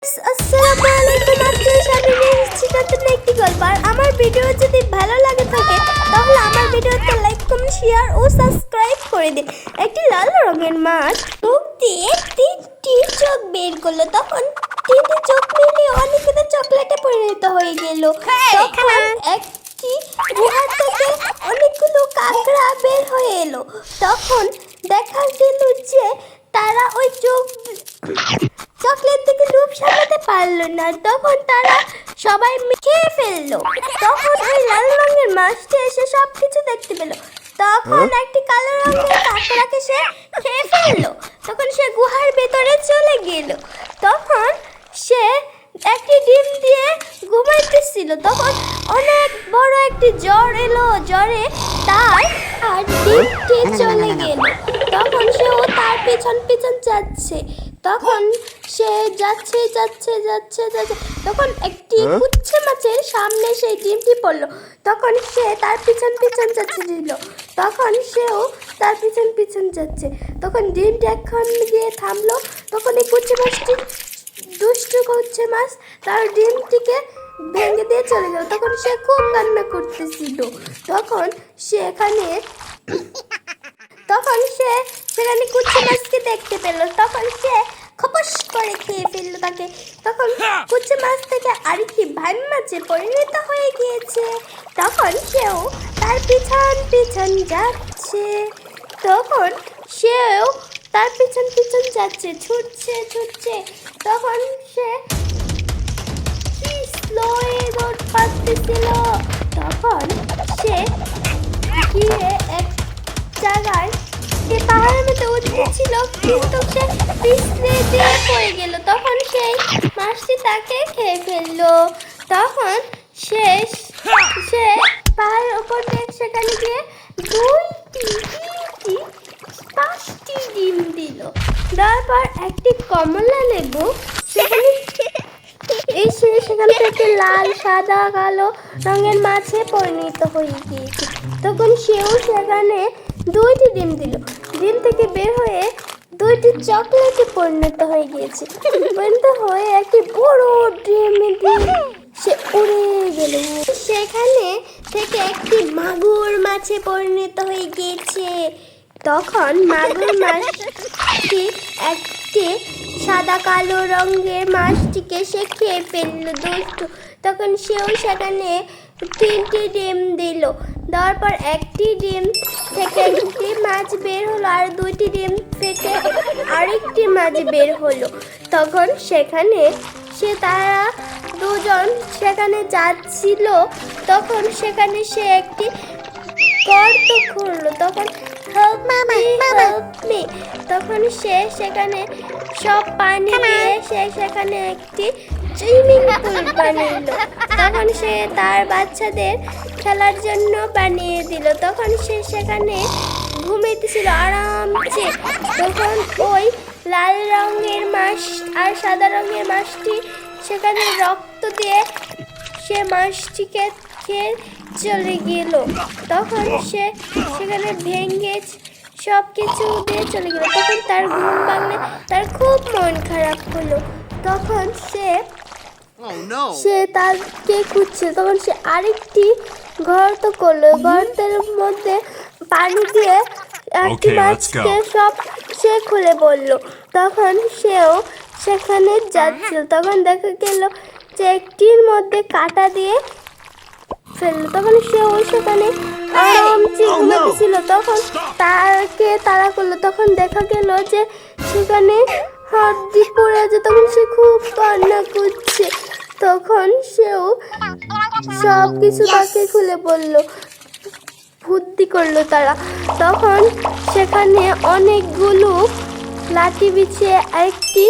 আসসালামু আলাইকুম, আপনাদের সামনে নিয়ে এসেছি নতুন একটি গল্প। আর আমার ভিডিও যদি ভালো লাগে থাকে তাহলে আমার ভিডিওতে লাইক, কমেন্ট, শেয়ার ও সাবস্ক্রাইব করে দিন। একটি লাল রঙের মাছ মুখ দিয়ে তিনটি চোখ বের করলো। তখন তিনটি চোখ মিলিয়ে অনেকগুলো চকলেটে পরিণত হয়ে গেল। তখন একটি গুহা থেকে অনেকগুলো কাঁকড়া বের হয়ে এলো। তখন দেখা গেল যে তারা ওই চকলেট থেকে লোভ সামলাতে পারলো না। তখন তারা সবাই খেয়ে ফেললো। তখন ওই লাল রঙের মাছটি এসে সবকিছু দেখতে পেল। তখন একটি কালো রঙের কাঁকড়াকে সে খেয়ে ফেললো। তখন সে গুহার ভেতরে চলে গেল। তখন সে একটি ডিম দিয়ে ঘুমাইতেছিল। তখন অনেক বড় একটি জ্বর এলো। জ্বরে তার আর ডিমটি চলে গেল। তখন সেও তার পিছন পিছন যাচ্ছে। তখন সে যাচ্ছে। তখন একটি কুচ্ছা মাছের সামনে সেই ডিমটি পড়লো। তখন সে তার পিছন পিছন যাচ্ছিল। তখন সেও তার পিছন পিছন যাচ্ছে। তখন ডিমটি এখন গিয়ে থামলো। তখন এই কুচ্ছা মাছটি দুষ্টু কুচ্ছা মাছ তার ডিমটিকে ভেঙে দিয়ে চলে গেল। তখন সে খুব কান্না করতেছিল। তখন সেখানে কুচ্ছা মাছকে দেখতে পেল। তখন সে খপস করে খেয়ে ফেললো তাকে। তখন কুচ্ছা মাছ থেকে আরেকটি ভাইম মাছে পরিণত হয়ে গিয়েছে। তখন সেও তার পিছন পিছন যাচ্ছে। তখন সেও তার পিছন পিছন যাচ্ছে, ছুটছে। তখন সে কি স্লোয়ে দৌড় পাচ্ছিল। তখন সে গিয়ে এক জায়গায় পাহাড়ের মধ্যে উঠেছিল, কিন্তু সে পিছলে দিয়ে পড়ে গেল। তখন সেই মাছটি তাকে খেয়ে ফেললো। তখন সে পাহাড়ের ওপর থেকে সেখানে গিয়ে 5টি ডিম দিল। তারপর একটি কমলা লেবু সেখান থেকে লাল, সাদা, কালো রঙের মাছে পরিণত হয়ে গিয়েছে। তখন সেও সেখানে 2টি ডিম দিল। ডিম থেকে বের হয়ে 2টি চকলেটে পরিণত হয়ে গিয়েছে। পরিণত হয়ে একটি বড় ডিম দিয়ে সে উড়ে গেল। সেখানে থেকে একটি মাগুর মাছে পরিণত হয়ে গিয়েছে। তখন মাগুর মাছটি একটি সাদা কালো রঙের মাছটিকে সে খেয়ে ফেললো দুষ্টু। তখন সেও সেখানে 3টি ডিম দিল। দেওয়ার পর একটি ডিম থেকে একটি মাছ বের হলো, আর 2টি ডিম থেকে আরেকটি মাছ বের হলো। তখন সেখানে তারা দুজন সেখানে যাচ্ছিল। তখন সেখানে সে একটি গর্ত খুঁড়লো। তখন হেল্প মি। তখন সে সেখানে সব পানি দিয়ে সে সেখানে একটি সুইমিং পুল বানিয়ে। তখন সে তার বাচ্চাদের খেলার জন্য বানিয়ে দিল। তখন সে সেখানে ঘুমাইতেছিল আরামসে। তখন ওই লাল রঙের মাছ আর সাদা রঙের মাছটি সেখানে রক্ত দিয়ে সে মাছটিকে খেয়ে চলে গেল। তখন সে সেখানে ভেঙে সব কিছু দিয়ে চলে গেল। তখন তার ঘুম ভাঙলে তার খুব মন খারাপ হলো। তখন সে তাকে খুঁজছে। তখন সে আরেকটি গর্ত করলো। গর্তের মধ্যে পানি দিয়ে একটি মাছকে সব সে খুলে বলল। তখন সেও সেখানে যাচ্ছিল। তখন দেখা গেল যে একটির মধ্যে কাঁটা দিয়ে ফেললো। তখন সেও সেখানে আরামসে ঘুমাতেছিল। তখন তাকে তাড়া করলো। তখন দেখা গেল যে সেখানে হাড্ডি পড়ে আছে। তখন সে খুব কান্না করছে। তখন সেও সব কিছু তাকে খুলে বলল, বুদ্ধি করলো তারা। তখন সেখানে অনেকগুলো লাঠি বিছিয়ে একটি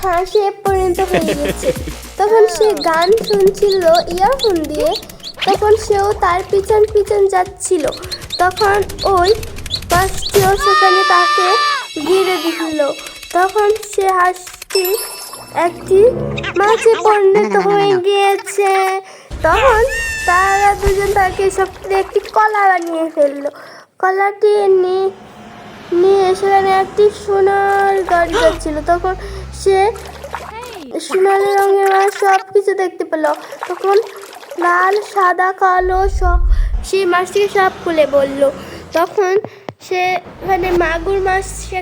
হাঁসে পরিণত হয়ে গেছে। তখন সে গান শুনছিল ইয়ারফোন দিয়ে। তখন সেও তার পিছন পিছন যাচ্ছিল। তখন ওই মাছটিও সেখানে তাকে ঘিরে দিল। তখন সে হাঁসটি একটি মাছে পরিণত হয়ে গিয়েছে। তখন তারা দুজন তাকে সব একটি কলা বানিয়ে ফেললো। কলাটি নিয়ে সেখানে একটি সোনার গাড়ি যাচ্ছিল। তখন সে সোনালি রঙের মাছ সব কিছু দেখতে পেল। তখন লাল সাদা কালো সব সেই মাছটিকে সব খুলে বলল। তখন সে মানে মাগুর মাছ সে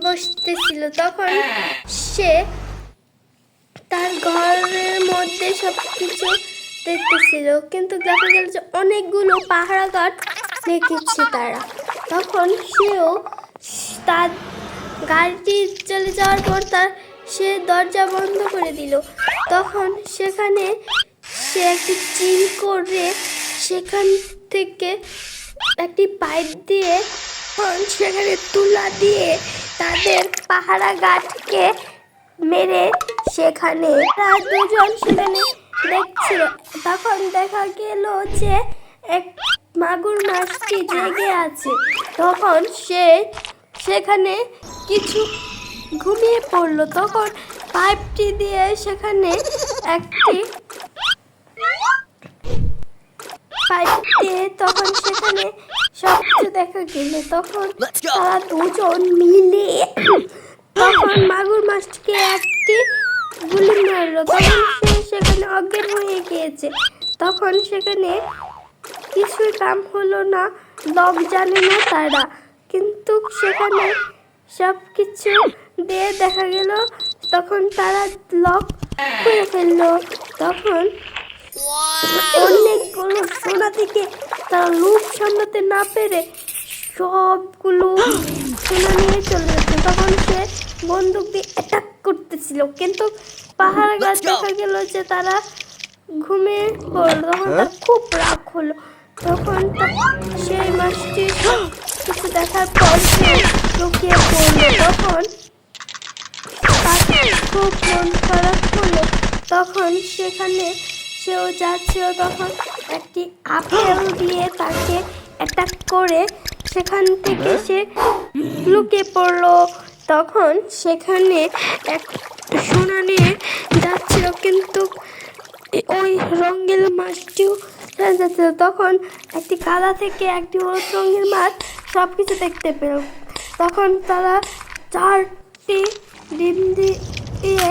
বসতেছিল। তখন সে তার ঘরের মধ্যে সব কিছু দেখতেছিল, কিন্তু দেখা গেল যে অনেকগুলো পাহারা গার্ড রেখেছে তারা। তখন সেও তার গাড়িটি চলে যাওয়ার পর সে দরজা বন্ধ করে দিল। তখন সেখানে সে একটি চিল করে সেখান থেকে একটি পাইপ দিয়ে সেখানে তুলা দিয়ে তাদের পাহারা গার্ডকে মেরে সেখানে তারা দুজন সেখানে দেখছিল। তখন দেখা গেল যে এক মাগুর মাছটি জেগে আছে। তখন সে সেখানে কিছু ঘুমিয়ে পড়লো। তখন পাইপটি দিয়ে সেখানে একটি পাইপ দিয়ে তখন সেখানে সব কিছু দেখা গেল। তখন তারা দুজন মিলে তখন মাগুর মাছটিকে একটি গুলি মারলো। তখন সে সেখানে অজ্ঞান হয়ে গিয়েছে। তখন সেখানে কিছুই কাম হলো না, লোক জানে না তারা, কিন্তু সেখানে সব কিছু দিয়ে দেখা গেল। তখন তারা লক করে ফেললো। তখন অনেকগুলো সোনা থেকে তারা লোভ সামলাতে না পেরে সবগুলো সোনা নিয়ে চলে যাচ্ছে। তখন সে বন্দুক দিয়ে অ্যাটাক করতেছিল, কিন্তু পাহাড় গাছ দেখা গেল যে তারা ঘুমিয়ে পড়লো। তখন তার খুব রাগ হলো। তখন সেই মাছটি কিছু দেখার পর সে লুকিয়ে পড়লো। তখন তার খুব মন খারাপ হলো। তখন সেখানে সেও যাচ্ছিল। তখন একটি আপেল দিয়ে তাকে অ্যাটাক করে সেখান থেকে সে লুকিয়ে পড়লো। তখন সেখানে এক সোনা নিয়ে যাচ্ছিল, কিন্তু ওই রঙের মাছটিও যাচ্ছিল। তখন একটি কাদা থেকে একটি হলুদ রঙের মাছ সব কিছু দেখতে পেল। তখন তারা 4টি ডিম দিয়ে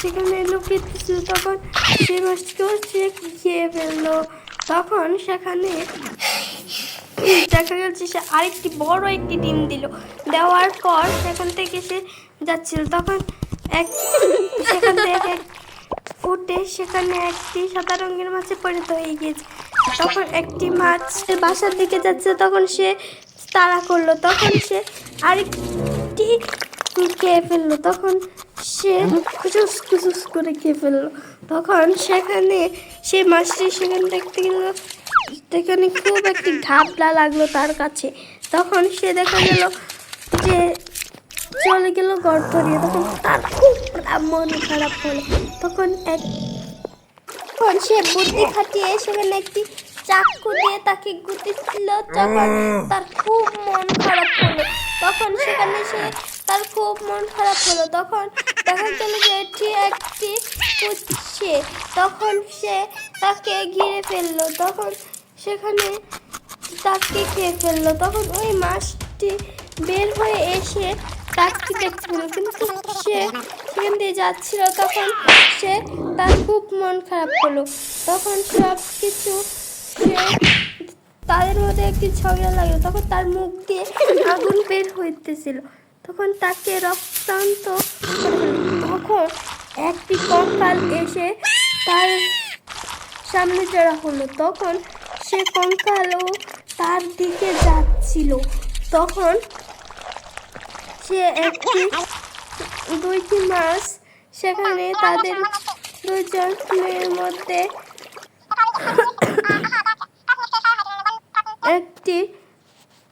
সেখানে লুকিয়েছিল। তখন সেই মাছটিকেও সে খেয়ে ফেললো। তখন সেখানে দেখা যাচ্ছে সে আরেকটি বড় একটি ডিম দিল। দেওয়ার পর সেখান থেকে সে যাচ্ছিল। তখন সেখান থেকে ফুটে সেখানে একটি সাদা রঙের মাছে পরিণত হয়ে গিয়েছে। তখন একটি মাছ বাসার দিকে যাচ্ছে। তখন সে তাড়া করলো। তখন সে আরেকটি খেয়ে ফেললো। তখন সে খুচুস খুচুস করে খেয়ে ফেললো। তখন সেখানে সে মাছটি সেখানে দেখতে গেল, সেখানে খুব একটি ঘাবলা লাগলো তার কাছে। তখন সে দেখা গেল যে চলে গেল গর্ত দিয়ে। তখন তার খুব মন খারাপ হলো। তখন সে বুদ্ধি খাটিয়ে সেখানে একটি চাকু দিয়ে তাকে গুঁতেছিল। তখন তার খুব মন খারাপ হলো। তখন সেখানে তার খুব মন খারাপ হলো। তখন দেখা গেল যে এটি একটি উচ্ছে। তখন সে তাকে ঘিরে ফেললো। তখন সেখানে তাকে খেয়ে ফেললো। তখন ওই মাছটি বের হয়ে এসে তাকে দেখতে পেল, কিন্তু সে সেখান দিয়ে যাচ্ছিল। তখন তার খুব মন খারাপ হলো। তখন সব কিছু তাদের মধ্যে একটি ঝগড়া লাগলো। তখন তার মুখ দিয়ে আগুন বের হইতেছিল। তখন তাকে রক্তাক্ত তখন একটি কঙ্কাল এসে তার সামনে জড়া হলো। তখন সে কঙ্কালও তার দিকে যাচ্ছিল। তখন সে দুইটি মাছ সেখানে তাদের দুজনের মধ্যে একটি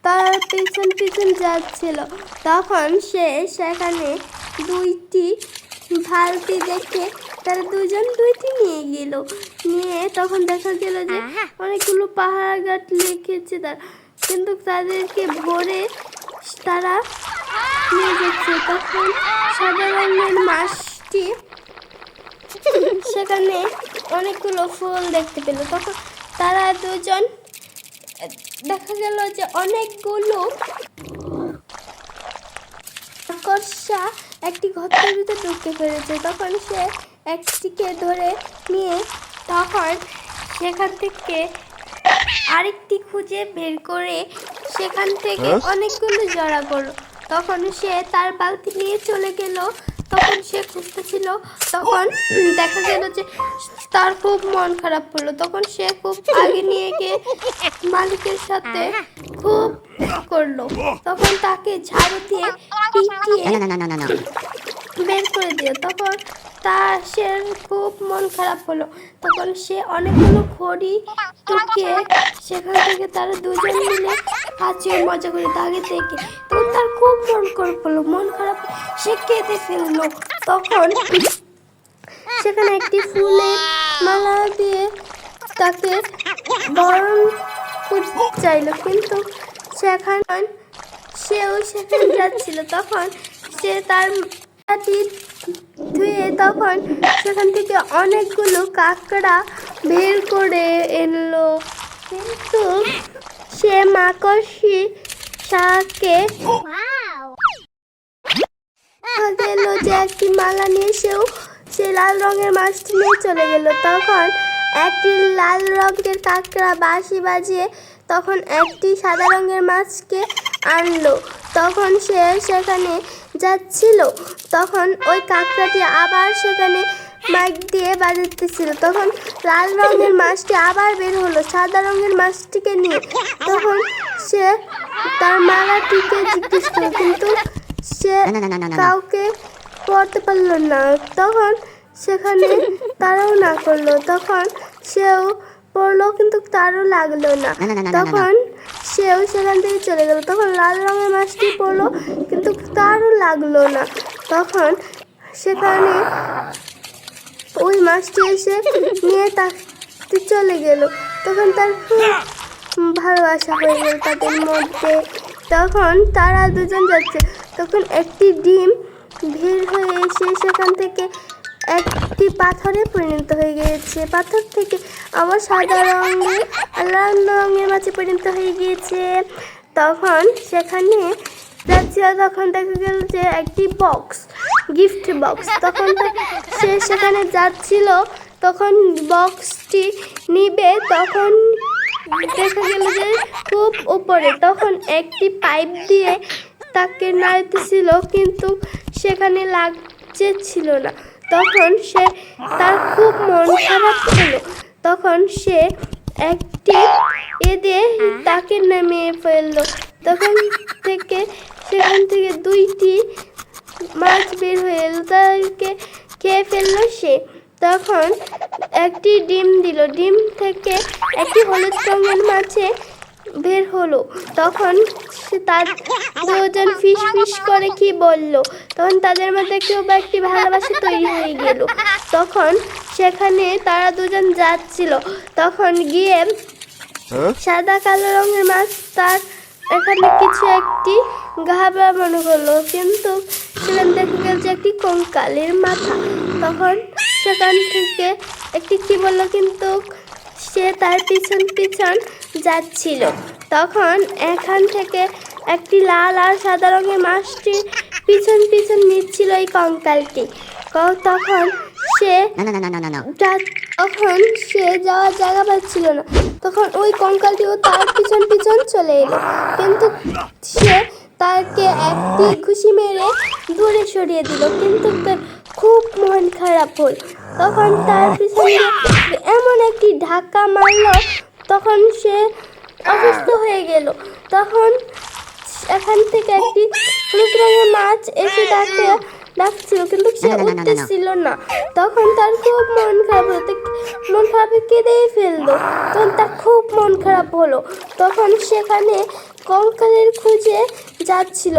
তার পিছন পিছন যাচ্ছিল। তখন সে সেখানে দুইটি বালতি দেখে তারা দুজন দুইটি নিয়ে গেল। নিয়ে তখন দেখা গেল যে অনেকগুলো পাহাড় ঘাট লিখেছে তার, কিন্তু তাদেরকে ভরে তারা নিয়ে যাচ্ছে। তখন সাদা রঙের মাছটি সেখানে অনেকগুলো ফুল দেখতে পেল। তখন তারা দুজন দেখা গেল যে অনেকগুলো মাকড়সা একটি গর্তের ভিতরে ঢুকে ফেলেছে। তখন সে একটিকে ধরে নিয়ে তখন সেখান থেকে আরেকটি খুঁজে বের করে সেখান থেকে অনেকগুলো জড়া করলো। তখন সে তার বালতি নিয়ে চলে গেল। তখন সে খুঁজতেছিল, তখন দেখা গেল যে তার খুব মন খারাপ হলো। তখন সে খুব আগে নিয়ে গিয়ে মালিকের সাথে খুব করলো। তখন তাকে ঝাড়ু দিয়ে পিটিয়ে বের করে দিল। তখন তার সে খুব মন খারাপ হলো। তখন সে অনেকগুলো খড়ি টুকিয়ে সেখান থেকে তারা দুজন মিলে হাসি ও মজা করে দাগে থেকে তখন তার খুব মন খারাপ হলো। মন খারাপ সে কেঁদে ফেললো। তখন সেখানে একটি ফুলের মালা দিয়ে তাকে বরণ করতে চাইলো, কিন্তু সেও সেখানে যাচ্ছিল। তখন সে তার মাটি ধুয়ে তখন সেখান থেকে অনেকগুলো কাঁকড়া বের করে এলো, কিন্তু সে মাকড়সি শাকে গেল যে একটি মালা নিয়ে সে লাল রঙের মাছটি নিয়ে চলে গেল। তখন একটি লাল রঙের কাঁকড়া বাঁশি বাজিয়ে তখন একটি সাদা রঙের মাছকে আনলো। তখন সে সেখানে যাচ্ছিল, তখন ওই কাঁকড়াটি আবার সেখানে মাইক দিয়ে বাজাতেছিল। তখন লাল রঙের মাছটি আবার বের হলো সাদা রঙের মাছটিকে নিয়ে। তখন সে তার মালাটিকে জিজ্ঞেস করলো, কিন্তু সে কাউকে পড়তে পারলো না। তখন সেখানে তারাও না করলো। তখন সেও পড়লো, কিন্তু তারও লাগলো না। তখন সেও সেখান থেকে চলে গেল। তখন লাল রঙের মাছটি পড়লো, কিন্তু তারও লাগলো না। তখন সেখানে ওই মাছটি এসে নিয়ে তাকে চলে গেল। তখন তার খুব ভালোবাসা হয়ে গেল তাদের মধ্যে। তখন তারা দুজন যাচ্ছে, তখন একটি ডিম ভিড় হয়ে এসে সেখান থেকে একটি পাথরে পরিণত হয়ে গিয়েছে। পাথর থেকে আবার সাদা রঙের লাল রঙের মাছে পরিণত হয়ে গিয়েছে। তখন সেখানে যাচ্ছিল, তখন দেখা গেল যে একটি বক্স, গিফট বক্স। তখন সে সেখানে যাচ্ছিল, তখন বক্সটি নিবে, তখন দেখা গেল যে খুব উপরে। তখন একটি পাইপ দিয়ে তাকে নাড়তেছিল, কিন্তু সেখানে লাগছে ছিল না। তখন সে তার খুব মন খারাপ হলো। তখন সে একটি দিয়ে তাকে নামিয়ে ফেললো। তখন থেকে সেখান থেকে দুইটি মাছ বের হয়ে এলো, তাকে খেয়ে ফেললো সে। তখন একটি ডিম দিল, ডিম থেকে একটি হলুদ রঙের মাছে বের হলো। তখন সে তার দুজন ফিস ফিস করে কি বললো। তখন তাদের মধ্যে কেউ বা একটি ভালোবাসা তৈরি হয়ে গেল। তখন সেখানে তারা দুজন যাচ্ছিল, তখন গিয়ে সাদা কালো রঙের মাছ তার এখানে কিছু একটি ঘাবড়া মনে করলো, কিন্তু সেখান দেখা গেল যে একটি কঙ্কালের মাথা। তখন সেখান থেকে একটি কি বললো, কিন্তু সে তার পিছন পিছন যাচ্ছিল। তখন এখান থেকে একটি লাল আর সাদা রঙের মাছটির পিছন পিছন নিচ্ছিল এই কঙ্কালটি। তখন সে তখন সে যাওয়ার জায়গা পাচ্ছিল না। তখন ওই কঙ্কালটিও তার পিছন পিছন চলে এলো, কিন্তু সে তাকে একটি ঘুষি মেরে দূরে সরিয়ে দিল, কিন্তু খুব মন খারাপ হল। তখন তার পিছনে এমন একটি ধাক্কা মারলো, তখন সে অসুস্থ হয়ে গেল। তখন এখান থেকে একটি হলুদ রঙের মাছ এসে তাকে ডাকছিল, কিন্তু সে উঠতেছিল না। তখন তার খুব মন খারাপ হলো, মন খারাপ কেঁদেই ফেললো। তখন তার খুব মন খারাপ হলো। তখন সেখানে কঙ্কালের খুঁজে যাচ্ছিল,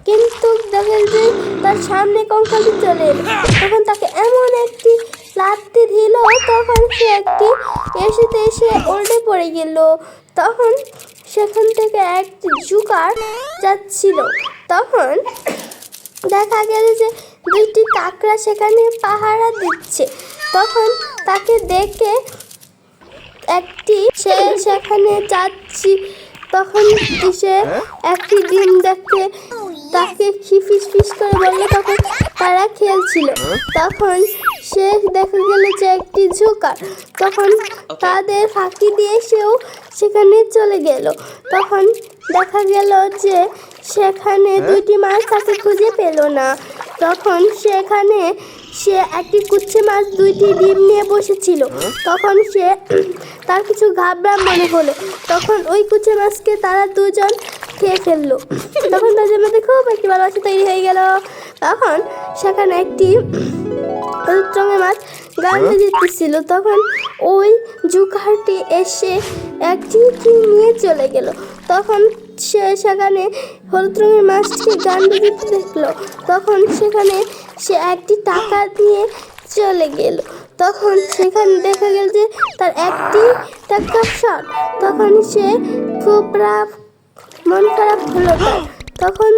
কিন্তু দেখা যে তার সামনে কঙ্কালটি চলে এলো। তখন তাকে এমন একটি লাথি দিল, তখন সে একটি এসে উল্টে পড়ে গেল। তখন সেখান থেকে একটি জুকার যাচ্ছিল, তখন দেখা গেল যে দুইটি কাকড়া সেখানে পাহারা দিচ্ছে। তখন তাকে দেখে একটি সে সেখানে যাচ্ছি, তখন সে একটি ডিম দেখে তাকে ফিস ফিস করে বললো। তখন তারা খেলছিল। তখন সে দেখা গেল যে একটি জোকার তখন তাদের ফাঁকি দিয়ে সেও সেখানে চলে গেল। তখন দেখা গেল যে সেখানে দুইটি মাছ তাকে খুঁজে পেল না। তখন সেখানে সে একটি কুচ্ছে মাছ দুইটি ডিম নিয়ে বসেছিল। তখন সে তার কিছু ঘাবড়া মনে হলো। তখন ওই কুচ্ছে মাছকে তারা দুজন খেয়ে ফেললো। তখন তাদের মধ্যে খুব একটি ভালোবাসা তৈরি হয়ে গেল। তখন সেখানে একটি হলুদ রঙের মাছ গান দিতেছিল। তখন ওই জুকারটি এসে একটি কি নিয়ে চলে গেল। তখন সে সেখানে হলুদ রঙের মাছটি গান দিতে দেখলো। তখন সেখানে সে একটি টাকা দিয়ে চলে গেল। তখন সেখানে দেখা গেল যে তার একটি টাকা শর্ট। তখন সে খুব মন খারাপ হলো তার। তখন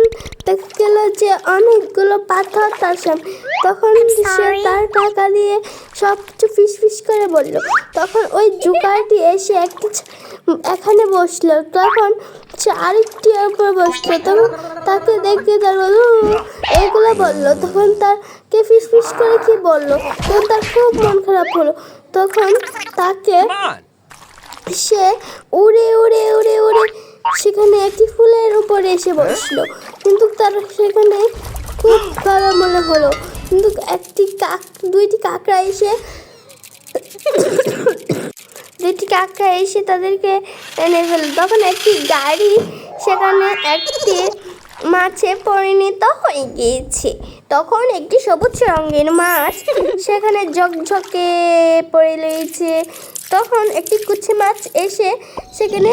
দেখা গেল যে অনেকগুলো পাথর তার সামনে। তখন সে তার টাকা দিয়ে সব কিছু ফিস ফিস করে বলল। তখন ওই জুকারটি এসে এখানে বসলো। তখন সে আরেকটি উপর বসলো। তখন তাকে দেখে তার বলল এইগুলো বললো। তখন তাকে ফিস ফিস করে কি বললো। তখন তার খুব মন খারাপ হলো। তখন তাকে সে উড়ে উড়ে উড়ে উড়ে সেখানে একটি ফুলের উপরে এসে বসলো। কিন্তু তার সেখানে খুব ভালো মনে হলো। কিন্তু দুইটি কাকড়া এসে তাদেরকে এনে ফেলল। তখন একটি গাড়ি সেখানে একটি মাছে পরিণত হয়ে গিয়েছে। তখন একটি সবুজ রঙের মাছ সেখানে ঝকঝকে পড়ে রয়েছে। তখন একটি কুচি মাছ এসে সেখানে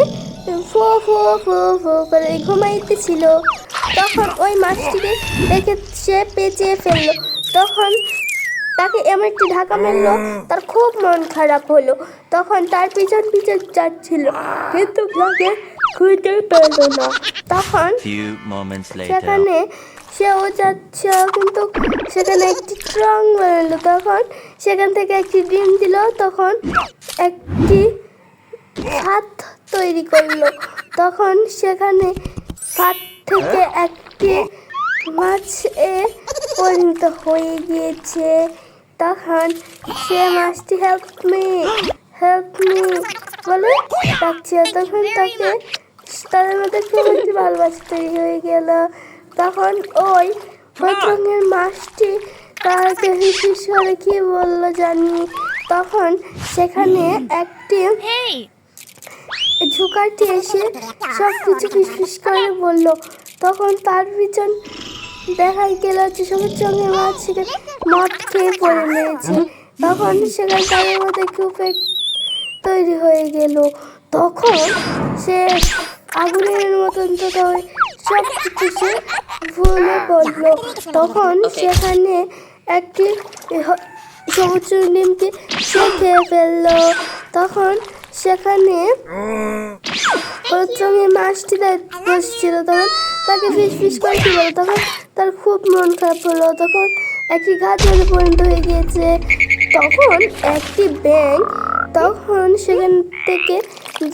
ফো ফো ফো ফো করে ঘুমাইতেছিল। তখন ওই মাছটিকে দেখে সে পেঁচিয়ে ফেললো। তখন তাকে এমন একটি ধাক্কা মারলো, তার খুব মন খারাপ হলো। তখন তার পিছন পিছন যাচ্ছিল, কিন্তু তাকে খুঁজে পেল না। তখন সেখানে সেও যাচ্ছে, কিন্তু সেখানে একটি ট্রং বানালো। তখন সেখান থেকে একটি ডিম দিল। তখন একটি হাত তৈরি করলো। তখন সেখানে হাত থেকে একটি মাছে পরিণত হয়ে গিয়েছে। তখন সে মাছটি হেল্প মি বলে ডাকছে। তখন তাদের মধ্যে খুব একটি ভালোবাসা তৈরি হয়ে গেল। তখন ওই রঙের মাছটি তাকে হিসিস করে কি বললো জানি। তখন সেখানে একটি ঝুঁকারটি এসে সব কিছু ফিসফিস করে বললো। তখন তার পিছন দেখা গেল যে সবুজ রঙের মাছ সেখানে মদ খেয়ে পড়ে রয়েছে। তখন সেখানে তাদের মধ্যে খুব তৈরি হয়ে গেল। তখন সে আগুনের মতন সব কিছু সে ভুলে পড়লো। তখন সেখানে একটি সবুজ ডিমকে সে খেয়ে ফেললো। তখন সেখানে হলুদ রঙের মাছটি বসছিল। তখন তাকে ফিস ফিস করে কি বলো। তখন তার খুব মন খারাপ হলো। তখন একটি গাছ পরিণত হয়ে গিয়েছে। তখন একটি ব্যাঙ তখন সেখান থেকে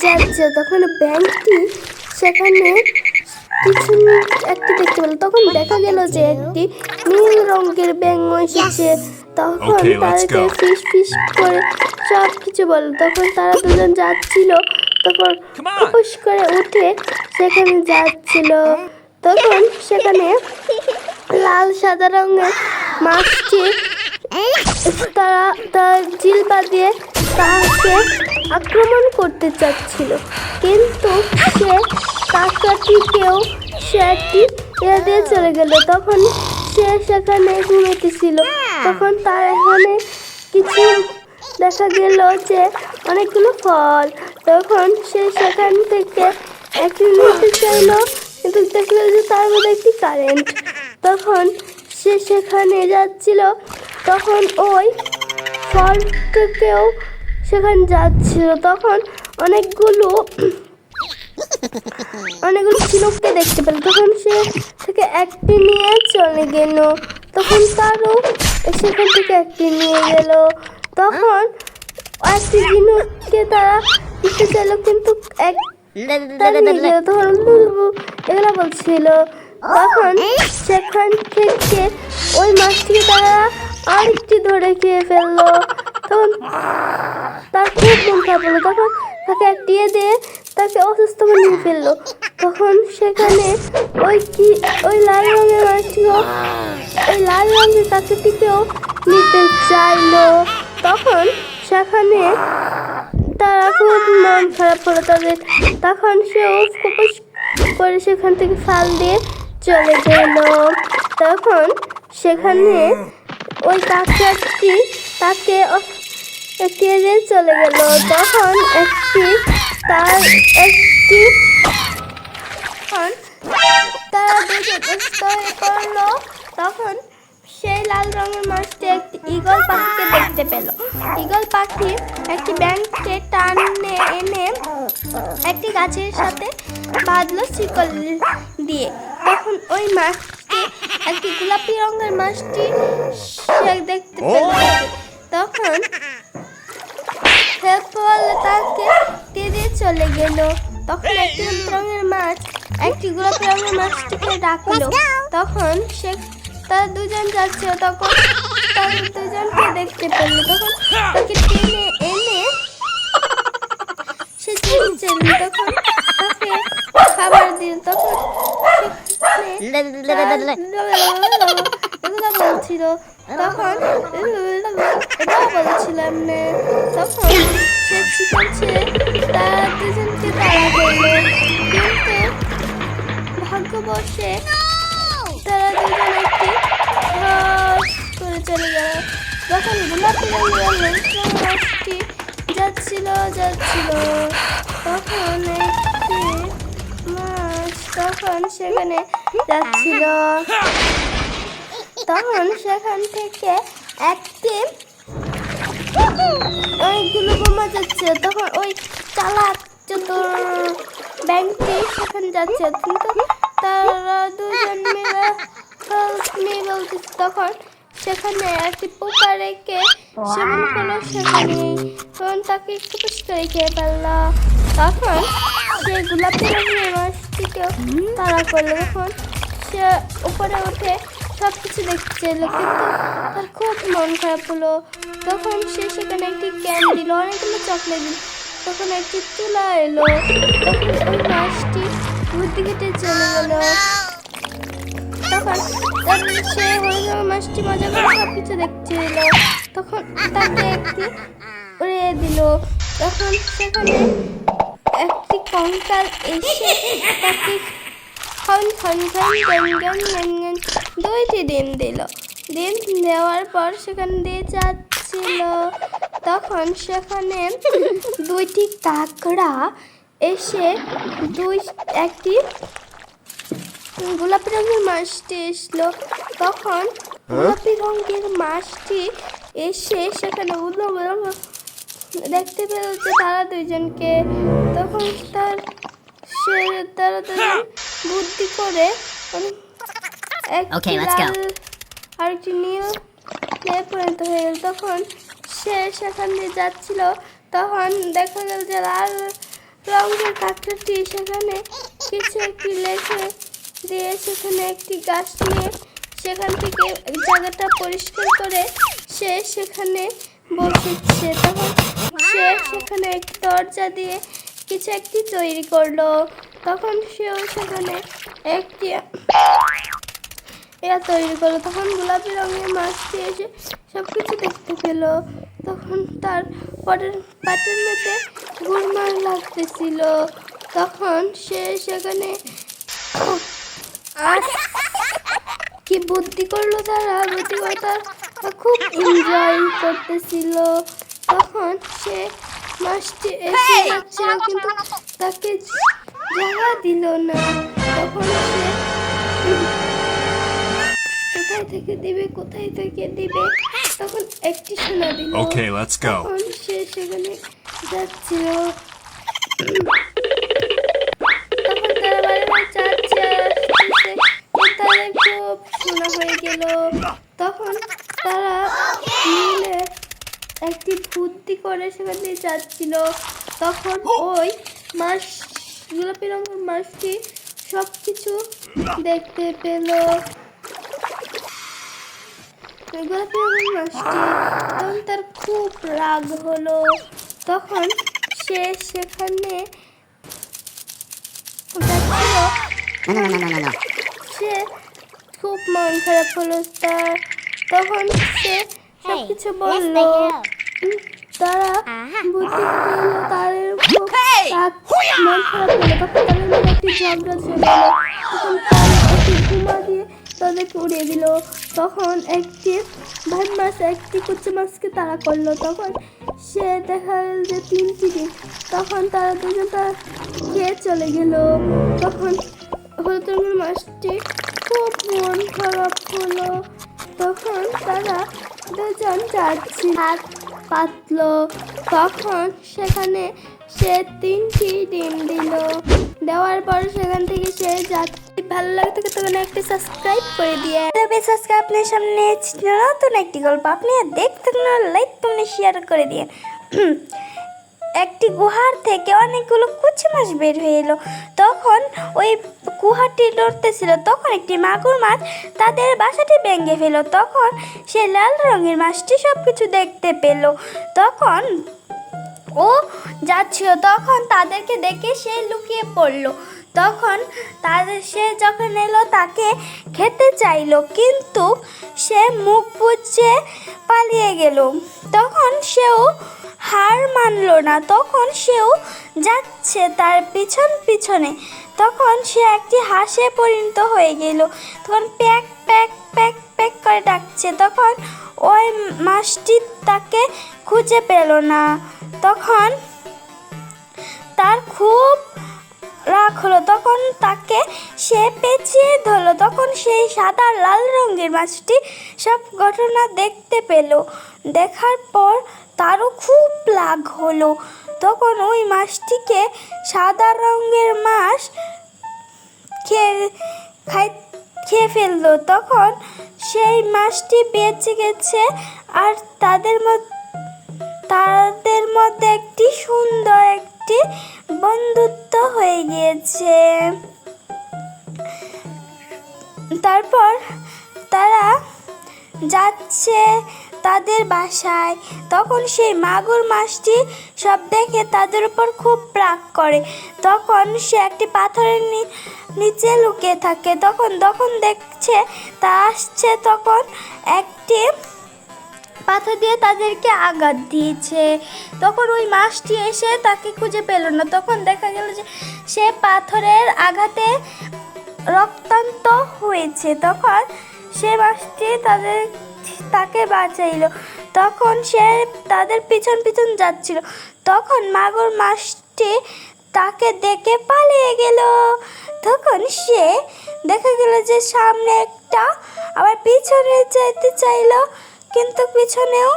যাচ্ছে। তখন ব্যাঙটি সেখানে কিছু একটি দেখতে পেল। তখন দেখা গেল যে একটি নীল রঙের ব্যাঙ এসেছে। তখন তাদেরকে ফিস ফিস করে সব কিছু বলল। তখন তারা দুজন যাচ্ছিল। তখন উপস করে উঠে সেখানে যাচ্ছিল। তখন সেখানে লাল সাদা রঙের মাছটি তারা তার জিহ্বা দিয়ে তাকে আক্রমণ করতে চাচ্ছিল, কিন্তু সে কাকাটিকেও সেটি দিয়ে চলে গেল। তখন সে সেখানে ঘুমাইতেছিল। তখন তার এখানে কিছু দেখা গেল যে অনেকগুলো ফল। তখন সে সেখান থেকে একটি নিতে চাইল, কিন্তু দেখলো যে তার মধ্যে একটি কারেন্ট। তখন সে সেখানে যাচ্ছিল। তখন ওই ফলটাকেও সেখানে যাচ্ছিল। তখন অনেকগুলো ঝিনুককে দেখতে পেল। তখন সে থেকে একটি নিয়ে চলে গেল। তখন তারও সেখান থেকে একটি নিয়ে গেল। তখন একটি ঝিনুককে তারা দিতে চাইল, কিন্তু তার নিজে তখন এগুলো বলছিল। তখন সেখান থেকে ওই মাছটিকে তারা আরেকটি ধরে খেয়ে ফেললো। তখন তার খুব মন খারাপ হলো। তখন তাকে একটিয়ে দিয়ে তাকে অসুস্থ বানিয়ে ফেললো। তখন সেখানে ওই লাল রঙের মাছটিও ওই লাল রঙের কাকুটিকেও নিতে চাইলো। তখন সেখানে তারা খুব মন খারাপ হলো তাদের। তখন সে উপোস করে সেখান থেকে ফাল দিয়ে চলে গেল। তখন সেখানে ওই কাকটি তাকে এড়িয়ে চলে গেল। তখন তারা দুজন অসুস্থ হয়ে পড়লো। তখন সেই লাল রঙের মাছটি একটি ঈগল পাখিকে দেখতে পেল। ঈগল পাখি একটি ব্যাঙকে টানে এনে একটি গাছের সাথে বাঁধলো শিকল দিয়ে। তখন ওই মাছটি একটি গোলাপি রঙের মাছটি সে দেখতে পেল। তখন তাকে টেনে চলে গেল। তখন একটি রঙের মাছ একটি গোলাপি রঙের মাছটিকে ডাকলো। তখন সে তারা দুজন যাচ্ছে। তখন তারা দুজনকে দেখতে পেল। তখন তাকে টেনে এনে সে চেয়ে তখন তাকে খাবার দিল। তখন বলছিল তখন বলছিলাম না। তখন সে চিকন ছেড়ে তারা দুজনকে তাড়া করলো। কিন্তু ভাগ্যবশে তারা দুজন একটি করে চলে গেল। যখন গোলাপি রঙের মাছটি যাচ্ছিল তখন একটি মাছ তখন সেখানে যাচ্ছিল। তখন সেখান থেকে একটি অনেকগুলো বোমা যাচ্ছে। তখন ওই চালাক চতুর ব্যাংকটি সেখানে যাচ্ছে। কিন্তু তারা দুজন মিলে বলতেছে। তখন সেখানে একটি পোকা রেখে সেমন করলো সেখানে। তখন তাকে একটু করে খেয়ে ফেললো। তখন সে গোলাপি রঙের মাছটিকেও তাড়া করলো। তখন সে উপরে উঠে সব কিছু দেখছিল। কিন্তু তার খুব মন খারাপ হলো। তখন সে সেখানে একটি ক্যান দিল, অনেকগুলো চকলেট দিল। তখন একটি তুলা এলো। তখন ওই মাছটি বুদ্ধি কেটে চলে গেল। তখন সে হরিণ মাছটি মজা করে সব কিছু দেখছিল। তখন তাকে একটি উড়িয়ে দিল। তখন সেখানে একটি কঙ্কাল এসে তাকে দুইটি ডিম দিল। ডিম দেওয়ার পর সেখান দিয়ে যাচ্ছিল। তখন সেখানে দুইটি কাকড়া এসে একটি গোলাপি রঙের মাছটি এসলো। তখন গোলাপি রঙের মাছটি এসে সেখানে দেখতে পেল যে তারা দুইজনকে। তখন তারা দুজন বুদ্ধি করে আরেকটি নীল পরিণত হয়ে গেল। তখন সে সেখান দিয়ে যাচ্ছিল। তখন দেখা গেল যে লাল রঙের কাকড়াটি সেখানে কিছু একটি লেখে দিয়ে সেখানে একটি গাছ নিয়ে সেখান থেকে জায়গাটা পরিষ্কার করে সে সেখানে বসেছে। তখন সে সেখানে একটি দরজা দিয়ে কিছু একটি তৈরি করলো। তখন সেও সেখানে একটি তৈরি করলো। তখন গোলাপি রঙের মাছটি এসে সব কিছু দেখতে পেল। তখন তার পাটের মধ্যে গুড়মার লাগতেছিল। তখন সে সেখানে আর কি বুদ্ধি করলো তারা খুব এনজয় করতেছিল। তখন সে মাছটি এসে যাচ্ছিল কিন্তু তাকে জায়গা দিল না। তখন সে কোথায় থেকে দিবে তখন একটি সোনা দিল। তখন সে সেখানে যাচ্ছিল। তখন তারা বারে যাচ্ছে তাদের খুব সোনা হয়ে গেল। তখন তারা মিলে একটি বুদ্ধি করে সেখানে যাচ্ছিল। তখন ওই গোলাপি রঙের মাছটি সব কিছু দেখতে পেল। গোলাপি রঙের মাছটি তখন তার খুব রাগ হলো। তখন সে সেখানে সে খুব মন খারাপ হলো তার। তখন সে সবকিছু বলল। তারা বুদ্ধি করলো, তাদের খুব রাগ মন খারাপ হলো। তখন তাদের মধ্যে একটি ঝগড়া ছিল। তখন তারা একটি ঘুমা দিয়ে তাদেরকে উড়িয়ে দিল। তখন একটি ভাই মাছ একটি কুচি মাছকে তাড়া করলো। তখন সে দেখা গেল যে 3টি ডিম। তখন তারা দুজন তারা খেয়ে চলে গেল। তখন হলুদ রঙের মাছটি খুব মন খারাপ হলো। তখন তারা দুজন যাচ্ছি হাত পাতলো। তখন সেখানে সে 3টি ডিম দিল। দেওয়ার পর সেখান থেকে সে যাচ্ছে। ভালো লাগে থাকে তখন একটি সাবস্ক্রাইব করে দিয়ে তবে আজকে আপনার সামনে নতুন একটি গল্প আপনি দেখতে লাইক কমেন্ট শেয়ার করে দিয়ে। একটি গুহার থেকে অনেকগুলো কুচি মাছ বের হয়ে এলো। তখন ওই গুহাটি নড়তেছিল। তখন একটি মাগুর মাছ তাদের বাসাটি ভেঙে ফেল। তখন সে লাল রঙের মাছটি সব কিছু দেখতে পেল। তখন ও যাচ্ছিল। তখন তাদেরকে দেখে সে লুকিয়ে পড়ল। তখন সে যখন এলো তাকে খেতে চাইলো, কিন্তু সে মুখ বুজে পালিয়ে গেল। তখন সেও হার মানলো না। তখন সেও যাচ্ছে তার পিছনে। তখন সে একটি হাঁসে পরিণত হয়ে গেল। তখন প্যাক প্যাক প্যাক প্যাক করে ডাকছে। তখন ওই মাছটি তাকে খুঁজে পেল না। তখন তার খুব রাগ হলো। তখন তাকে সে পেঁচিয়ে ধরলো। তখন সেই সাদা লাল রঙের মাছটি সব ঘটনা দেখতে পেল। দেখার পর তারও খুব রাগ হলো। তখন ওই মাছটিকে সাদা রঙের মাছ খেয়ে ফেললো। তখন সেই মাছটি বেঁচে গেছে। আর তাদের মধ্যে একটি সুন্দর একটি বন্ধুত্ব হয়ে গিয়েছে। তারপর তারা যাচ্ছে তাদের বাসায়। তখন সেই মাগুর মাছটি সব দেখে তাদের উপর খুব রাগ করে। তখন সে একটি পাথরের নিচে লুকিয়ে থাকে। তখন দেখছে তা আসছে। তখন একটি পাথর দিয়ে তাদেরকে আঘাত দিয়েছে। তখন ওই মাছটি এসে তাকে খুঁজে পেল না। তখন দেখা গেল যে সে পাথরের আঘাতে রক্তাক্ত হয়েছে। তখন সে মাছটি তাকে বাঁচাইল। তখন সে তাদের পিছন যাচ্ছিল। তখন মাগুর মাছটি তাকে দেখে পালিয়ে গেল। তখন সে দেখা গেল যে সামনে একটা, আবার পিছনে যেতে চাইল, কিন্তু পিছনেও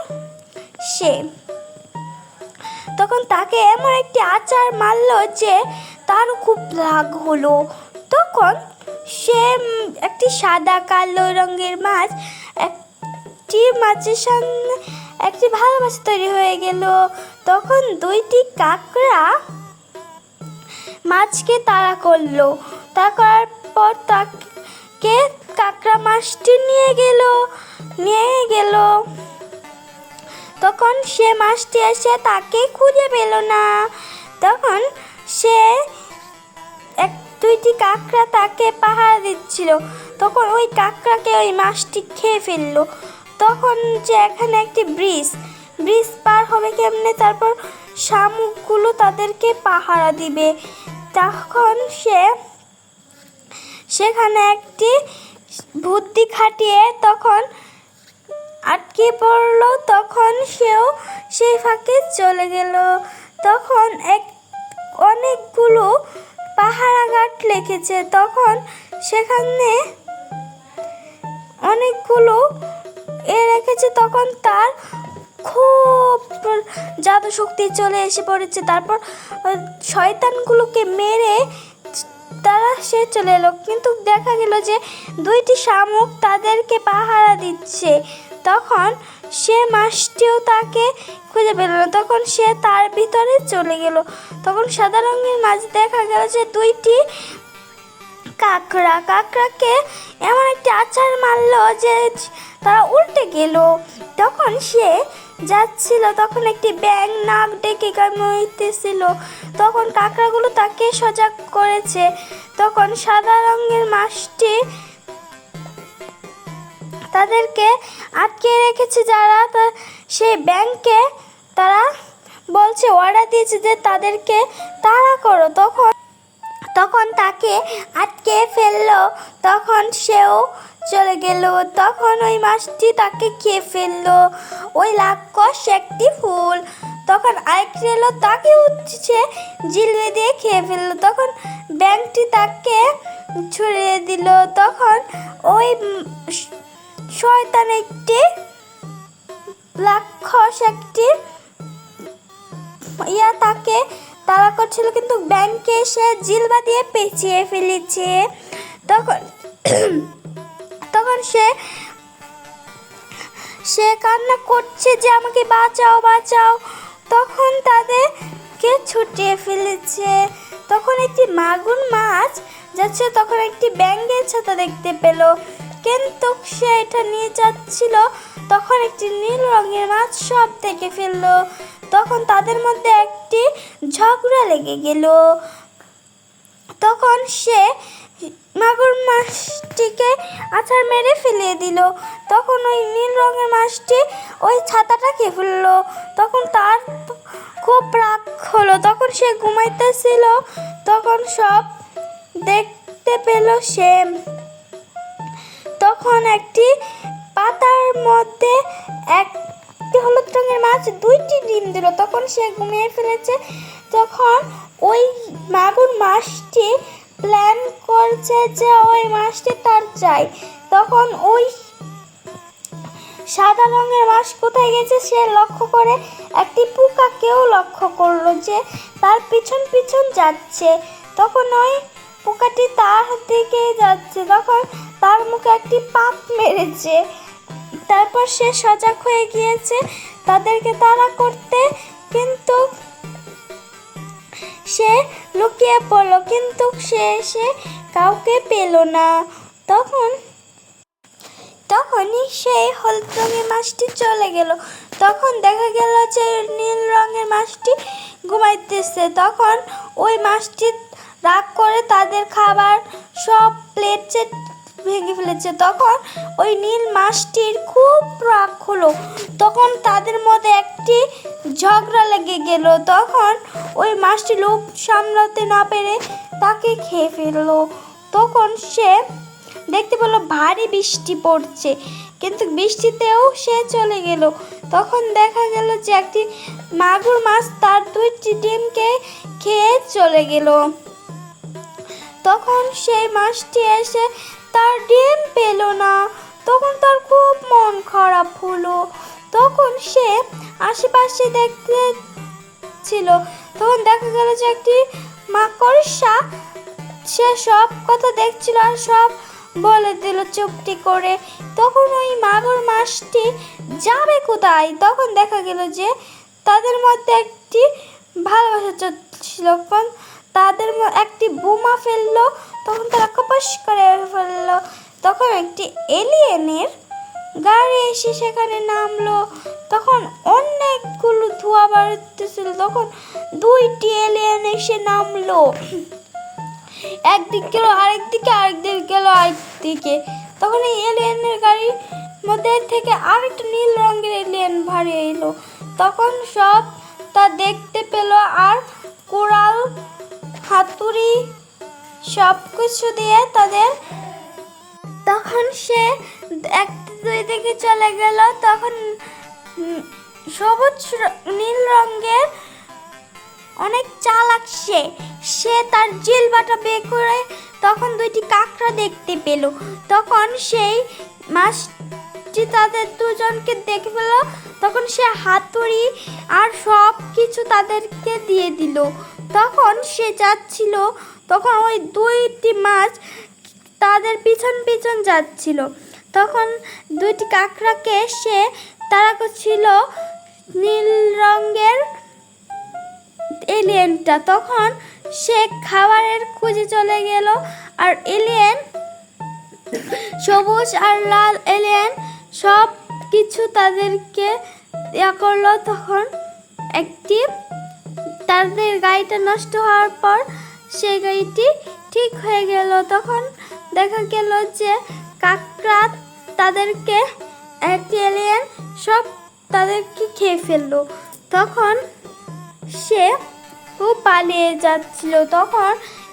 সে। তখন তাকে এমন একটি আছাড় মারলো যে তার খুব রাগ হলো। তখন সে একটি সাদা কালো রঙের মাছ, একটি মাছের সামনে একটি ভালোবাসা তৈরি হয়ে গেল। তখন 2টি কাঁকড়া মাছকে তাড়া করলো। তাড়া করার পর তাকে কাঁকড়া মাছটি নিয়ে গেল। তখন সে মাছটি এসে তাকে খুঁজে পেল না। তখন সে 2টি কাঁকড়া তাকে পাহারা দিচ্ছিল। তখন ওই কাঁকড়াকে ওই মাছটি খেয়ে ফেললো। তখন যে এখানে একটি ব্রিজ পার হবে কেমনে, তারপর শামুকগুলো তাদেরকে পাহারা দিবে। তখন সে সেখানে একটি বুদ্ধি খাটিয়ে তখন আটকে পড়লো। তখন সেও সেই ফাঁকে চলে গেল। তখন অনেকগুলো পাহারাঘাট লেগেছে। তখন সেখানে অনেকগুলো রেখেছে। তখন তার খুব জাদু শক্তি চলে এসে পড়েছে। তারপর শয়তানগুলোকে মেরে সে চলে এলো। কিন্তু দেখা গেল যে 2টি শামুক তাদেরকে পাহারা দিচ্ছে। তখন সে মাছটিও তাকে খুঁজে পেল না। তখন সে তার ভিতরে চলে গেল। তখন সাদা রঙের মাছ দেখা গেল যে দুইটি কাঁকড়াকে এমন একটি আছাড় মারলো যে তারা উল্টে গেল। তখন সে যাচ্ছিল, তখন একটি ব্যাঙ নাক ডেকে কামড়াইতেছিল। তখন কাঁকড়াগুলো তাকে সজাগ করেছে। তখন সাদা রঙের মাছটি তাদেরকে আটকে রেখেছে, যারা সেই ব্যাঙকে তারা বলছে, অর্ডার দিয়েছে যে তাদেরকে তাড়া করো। তখন তাকে আটকে ফেললো। তখন সেও চলে গেল। তখন ওই মাছটি তাকে খেয়ে ফেললো। ওই রাক্ষস একটি ফুল। তখন আরেকটি এলো, তাকে উঠছে জিলবে দিয়ে খেয়ে ফেললো। তখন ব্যাঙটি তাকে ছুঁড়ে দিল। তখন ওই শয়তান একটি রাক্ষস একটি তাকে তাড়া করছিল, কিন্তু ব্যাঙকে সে জিলবা দিয়ে পেঁচিয়ে ফেলেছে। তখন সে কান্না করছে যে আমাকে বাঁচাও বাঁচাও। তখন তাদেরকে ছুটিয়ে ফেলেছে। তখন একটি মাগুর মাছ যাচ্ছে, তখন একটি ব্যাঙের ছাতা দেখতে পেল, কিন্তু সে এটা নিয়ে যাচ্ছিল। তখন একটি নীল রঙের মাছ সব দেখে ফেললো। তখন তাদের মধ্যে একটি ঝগড়া লেগে গেল। তখন সে মাগুর মাছটিকে আছাড় মেরে ফেলিয়ে দিল। তখন ওই নীল রঙের মাছটি ওই ছাতাটা খেয়ে ফেললো। তখন তার খুব রাগ হলো। তখন সে ঘুমাইতেছিল। তখন সব দেখতে পেল সে। তখন একটি পাতার মধ্যে একটি হলুদ রঙের মাছ দুইটি ডিম দিল। তখন সে ঘুমিয়ে ফেলেছে। তখন ওই মাগুর মাছটি প্ল্যান করছে যে ওই মাছটি তার চাই। তখন ওই সাদা রঙের মাছ কোথায় গেছে সে লক্ষ্য করে একটি পোকাকেও লক্ষ্য করলো যে তার পিছন পিছন যাচ্ছে। তখন ওই পোকাটি তার দিকে যাচ্ছে। তখন তার মুখে একটি পাক মেরেছে। তারপর সে সজাগ হয়ে গিয়েছে তাদেরকে তাড়া করতে, কিন্তু সে লুকিয়ে পড়লো, কিন্তু সে কাউকে পেল না। তখনই সেই হলুদ রঙের মাছটি চলে গেল। তখন দেখা গেল যে নীল রঙের মাছটি ঘুমাইতেছে। তখন ওই মাছটি রাগ করে তাদের খাবার সব প্লেট ভেঙে ফেলেছে। তখন ওই নীল মাছটির খুব রাগ হলো। তখন তাদের মধ্যে একটি ঝগড়া লেগে গেল। তখন ওই মাছটি লোভ সামলাতে না পেরে তাকে খেয়ে ফেললো। তখন সে দেখতে পেল ভারী বৃষ্টি পড়ছে, কিন্তু বৃষ্টিতেও সে চলে গেল। তখন দেখা গেল যে একটি মাগুর মাছ তার দুইটি ডিমকে খেয়ে চলে গেল। তখন সেই মাছটি এসে তার ডিম পেল না। তখন তার খুব মন খারাপ হলো। তখন সে আশেপাশে দেখতে ছিল। তখন দেখা গেল যে একটি মাকড়সা সে সব কথা দেখছিল আর সব বলে দিল চুপটি করে। তখন ওই মাগুর মাছটি যাবে কোথায়? তখন দেখা গেল যে তাদের মধ্যে একটি ভালোবাসা চলছিল। তাদের একটি বোমা ফেললো। তখন তারা খপাস করে ফেললো। তখন একটি এলিয়েনের গাড়ি এসে সেখানে নামলো। তখন অনেকগুলো ধোঁয়া বাড়তেছিল। তখন দুইটি এলিয়েন এসে নামলো। একদিক গেল আরেকদিকে, আরেকদিক গেল আরেকদিকে। তখন এই এলিয়েনের গাড়ির মধ্যে থেকে আরেকটা নীল রঙের এলিয়েন ভারী এলো। তখন সব তা দেখতে পেল আর কোরাল হাতুড়ি সব কিছু দিয়ে তাদের। তখন সে দুই দিকে চলে গেল। তখন সবুজ নীল রঙের অনেক চালাক সে তার জিহ্বাটা বের করে তখন দুইটি কাঁকড়া দেখতে পেল। তখন সেই মাছটি তাদের দুজনকে দেখে পেল। তখন সে হাতুড়ি আর সব কিছু তাদেরকে দিয়ে দিল। তখন সে যাচ্ছিল। তখন ওই দুইটি মাছ তাদের পিছন পিছন যাচ্ছিল। তখন দুইটি কাকড়াকে সে তাড়া করছিল নীল রঙের এলিয়েনটা। তখন সে খাবারের খুঁজে চলে গেল, আর এলিয়েন সবুজ আর লাল এলিয়েন সব কিছু তাদেরকে করলো। তখন একটি তাদের গাড়িটা নষ্ট হওয়ার পর সেই গাড়িটি ঠিক হয়ে গেল। তখন দেখা গেল যে কাকড়া তাদেরকে একটি এলিয়েন সব তাদেরকে খেয়ে ফেললো। তখন সে খুব পালিয়ে যাচ্ছিল। তখন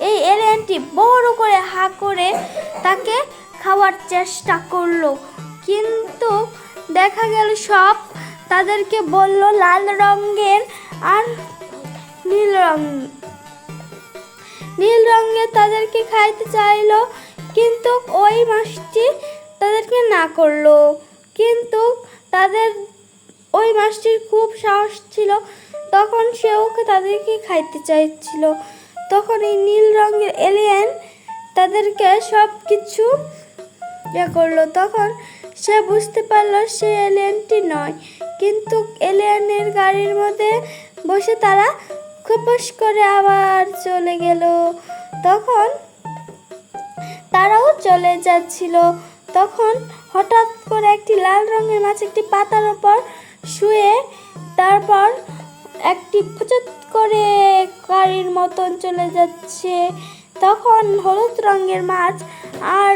এই এলিয়েনটি বড় করে হা করে তাকে খাওয়ার চেষ্টা করলো, কিন্তু দেখা গেল সব তাদেরকে বলল লাল রঙের আর নীল রঙের তাদেরকে খাইতে চাইলো, কিন্তু ওই মাছটি তাদেরকে না করলো। কিন্তু ওই মাছটির খুব সাহস ছিল, তখন সেও তাদেরকে খাইতে চাইছিল। তখন এই নীল রঙের এলিয়েন তাদেরকে সব কিছু করলো। তখন সে বুঝতে পারলো সে এলিয়েনটি নয়, কিন্তু এলিয়েনের গাড়ির মধ্যে বসে তারা খোপস করে আবার চলে গেল। তখন তারাও চলে যাচ্ছিল। তখন হঠাৎ করে একটি লাল রঙের মাছ একটি পাতার উপর শুয়ে তারপর একটি ফুচুত করে গাড়ির মতন চলে যাচ্ছে। তখন হলুদ রঙের মাছ আর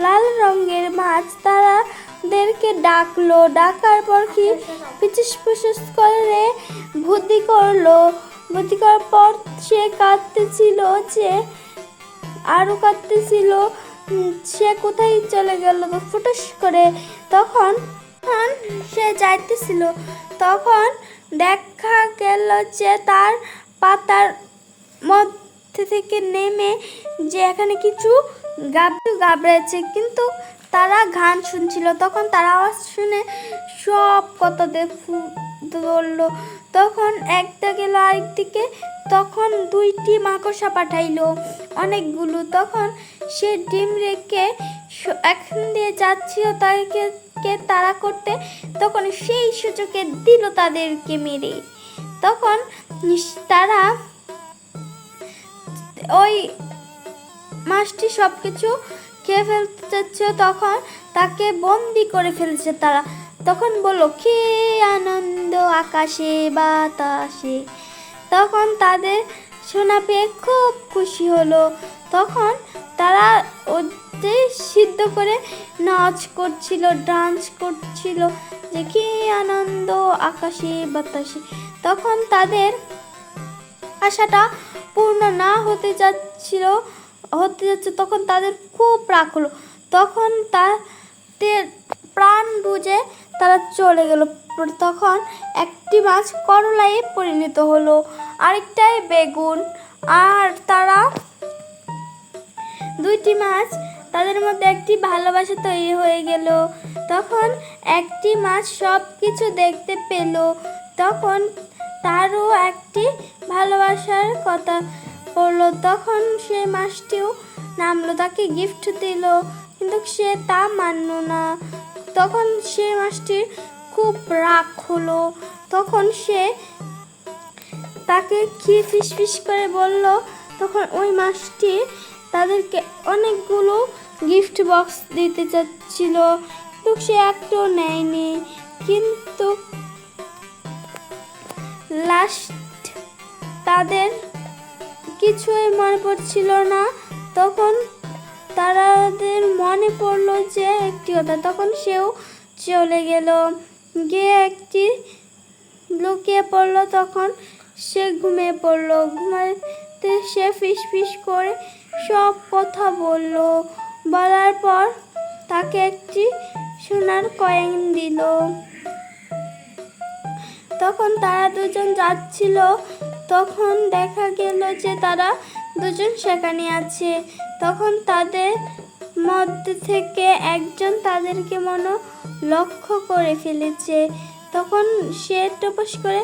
লাল রঙের মাছ তাদেরকে ডাকলো। ডাকার পর কি পিচুস পিচুস করে বুদ্ধি করলো। বুদ্ধি করার পর সে কাঁদতেছিল, যে আরো কাঁদতেছিল সে কোথায় চলে গেল ফুটুস করে। তখন সে যাইতেছিল, তখন দেখা গেল যে তার পাতার মধ্যে থেকে নেমে যে এখানে কিছু গাবড়েছে, কিন্তু তারা গান শুনছিল। তখন তারা আওয়াজ শুনে সব কথাতে ধরলো। তখন একটা গেল আরেকদিকে, তখন দুইটি মাকড়সা পাঠাইলো অনেকগুলো। তখন সে ডিম রেখে এখন দিয়ে যাচ্ছিল তাদেরকে তাড়া করতে, তখন সেই সুযোগে দিল তাদেরকে মেরে। তখন তারা ওই মাছটি সব কিছু খেয়ে ফেলতে চাচ্ছে, তখন তাকে বন্দি করে ফেলছে তারা। তখন বলল কি আনন্দ আকাশে বাতাসে। তখন তাদের শোনা পেয়ে খুব খুশি হলো। তখন তারা ওদের সিদ্ধ করে নাচ করছিল, ডান্স করছিল, যে কি আনন্দ আকাশে বাতাসে। তখন তাদের আশাটা পূর্ণ না হতে যাচ্ছে, তখন তাদের খুব রাগ হলো। তখন তাদের প্রাণ বুঝে তারা চলে গেল। তখন একটি মাছ করলায় পরিণত হলো, আরেকটাই বেগুন, আর তারা দুইটি মাছ তাদের মধ্যে একটি ভালোবাসা তৈরি হয়ে গেল। তখন একটি মাছ সব কিছু দেখতে পেল, তখন তারও একটি ভালোবাসার কথা পড়লো। তখন সে মাছটিও নামলো, তাকে গিফট দিল, কিন্তু সে তা মানল না। তখন সে মাছটির খুব রাগ হলো। তখন সে তাকে কি ফিসফিস করে বলল। তখন ওই মাছটি তাদেরকে অনেকগুলো গিফট বক্স দিতে চাচ্ছিল, কিন্তু সে একটাও নেয়নি। কিন্তু লাস্ট তাদের কিছুই মনে পড়ছিল না। তখন তাদের মনে পড়লো যে একটি কথা। তখন সেও চলে গেল, গিয়ে একটি লুকিয়ে পড়লো। তখন সে ঘুমিয়ে পড়লো। ঘুমাতে সে ফিসফিস করে সব কথা বললো। বলার পর তাকে একটি সোনার কয়েন দিল। তখন তারা দুজন যাচ্ছিল, তখন দেখা গেল যে তারা দুজন সেখানে আছে। তখন তাদের মধ্যে থেকে একজন তাদেরকে লক্ষ্য করে ফেলেছে। তখন সে টপস করে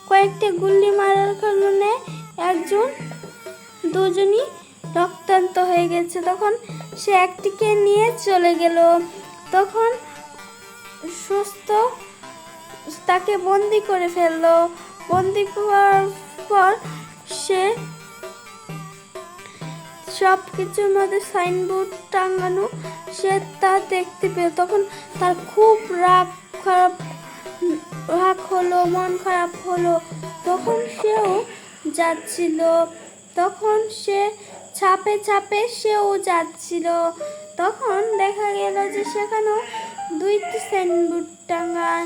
কয়েকটা গুল্লি মারার কারণে দুজনই রক্তাক্ত হয়ে গেছে। তখন সে একটিকে নিয়ে চলে গেল। তখন সুস্থ তাকে বন্দি করে ফেললো। বন্দি করার পর সে সব কিছুর মধ্যে সাইনবোর্ড টাঙানো, সে তা দেখতে পেল। তখন তার খুব রাগ হলো, মন খারাপ হলো। তখন সেও যাচ্ছিল। তখন সে ছাপে ছাপে সেও যাচ্ছিল। তখন দেখা গেল যে সেখানেও দুইটি সাইনবোর্ড টাঙান।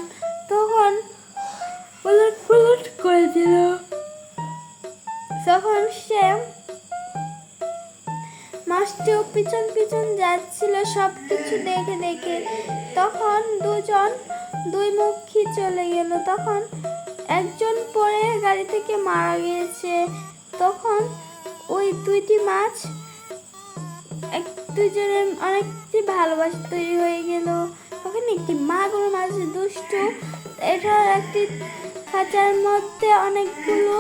তখন উলট পুলট করে দিল। তখন সে মাছটিও পিছন পিছন যাচ্ছিল সব কিছু দেখে দেখে। তখন দুই মুখী চলে গেল। তখন একজন পরে গাড়ি থেকে মারা গিয়েছে। তখন ওই দুইটি মাছ দুজনের অনেকটি ভালোবাসা তৈরি হয়ে গেল। তখন একটি মাগুর মাছ দুষ্টু, এটার একটি খাঁচার মধ্যে অনেকগুলো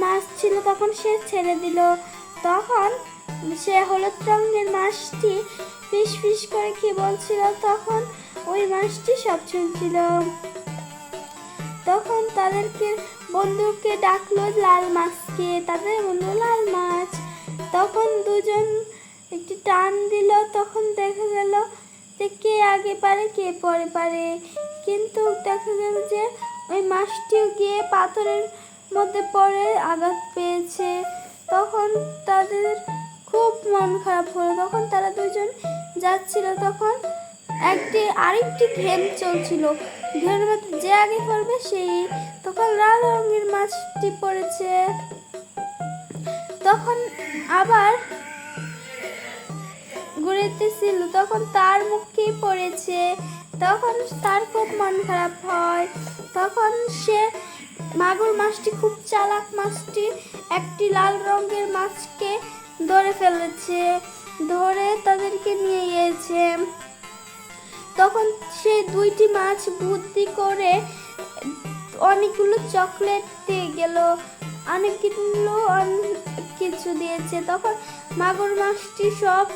মাছ ছিল। তখন সে ছেড়ে দিল। তখন সে হলুদ রঙের মাছটি ফিস ফিস করে কি বলছিল, তখন ওই মাছটি সব শুনছিল। তখন তাদেরকে বন্ধুকে ডাকলো লাল মাছকে, তাদের বন্ধু লাল মাছ। তখন দুজন একটি টান দিল। তখন দেখা গেল যে কে আগে পারে কে পরে পারে। কিন্তু দেখা গেল যে ওই মাছটিও গিয়ে পাথরের মধ্যে পড়ে আঘাত পেয়েছে। তখন তাদের খুব মন খারাপ হলো। তখন তারা দুজন যাচ্ছিল। তখন আরেকটি গেম চলছিল। গেমের মধ্যে যে আগে পড়বে সেই। তখন লাল রঙের মাছটি পড়েছে। তখন আবার ঘুরেতেছিল। তখন তার মুখেই পড়েছে। তখন তার খুব মন খারাপ হয়। তখন সে মাগুর মাছটি খুব চালাক, মাছটি একটি লাল রঙের মাছকে ধরে ফেলেছে, ধরে তাদেরকে নিয়ে গিয়েছে। তখন সে দুইটি মাছ বুদ্ধি করে অনেকগুলো চকলেট দিয়ে গেল, অনেকগুলো কিছু দিয়েছে। তখন মাগুর মাছটি সব